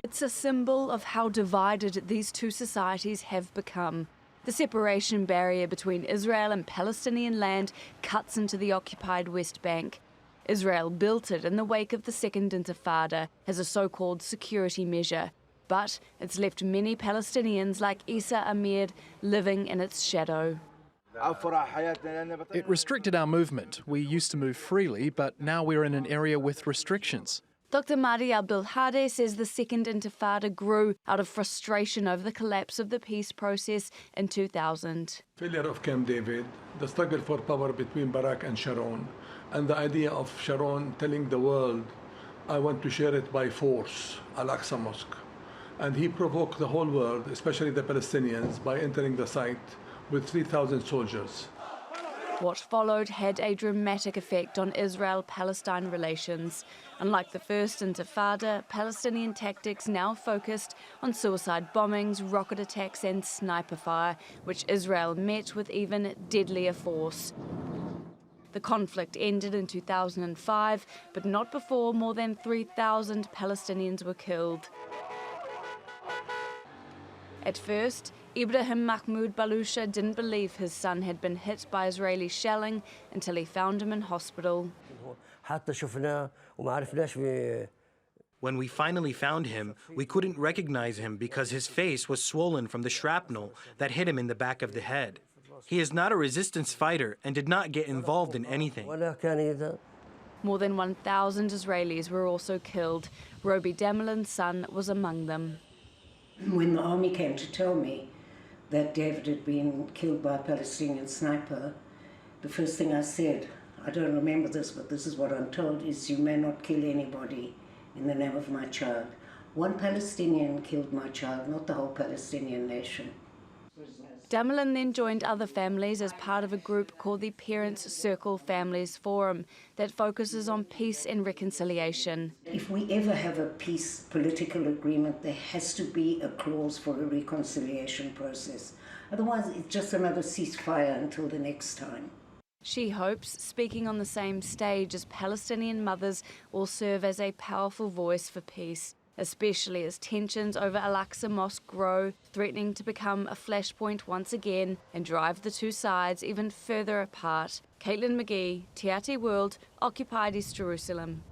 It's a symbol of how divided these two societies have become. The separation barrier between Israel and Palestinian land cuts into the occupied West Bank. Israel built it in the wake of the Second Intifada as a so-called security measure, but it's left many Palestinians like Issa Ahmed living in its shadow. It restricted our movement. We used to move freely, but now we're in an area with restrictions. Dr. Mahdi Abdulhadi says the Second Intifada grew out of frustration over the collapse of the peace process in 2000. Failure of Camp David, the struggle for power between Barak and Sharon, and the idea of Sharon telling the world, I want to share it by force, Al-Aqsa Mosque. And he provoked the whole world, especially the Palestinians, by entering the site with 3,000 soldiers. What followed had a dramatic effect on Israel-Palestine relations. Unlike the First Intifada, Palestinian tactics now focused on suicide bombings, rocket attacks and sniper fire, which Israel met with even deadlier force. The conflict ended in 2005, but not before more than 3,000 Palestinians were killed. At first, Ibrahim Mahmoud Balusha didn't believe his son had been hit by Israeli shelling until he found him in hospital. When we finally found him, we couldn't recognize him because his face was swollen from the shrapnel that hit him in the back of the head. He is not a resistance fighter and did not get involved in anything. More than 1,000 Israelis were also killed. Robi Damelin's son was among them. When the army came to tell me that David had been killed by a Palestinian sniper, the first thing I said, I don't remember this, but this is what I'm told, is you may not kill anybody in the name of my child. One Palestinian killed my child, not the whole Palestinian nation. Damelin then joined other families as part of a group called the Parents Circle Families Forum that focuses on peace and reconciliation. If we ever have a peace political agreement, there has to be a clause for a reconciliation process. Otherwise, it's just another ceasefire until the next time. She hopes speaking on the same stage as Palestinian mothers will serve as a powerful voice for peace, especially as tensions over Al-Aqsa Mosque grow, threatening to become a flashpoint once again and drive the two sides even further apart. Caitlin McGee, TRT World, occupied East Jerusalem.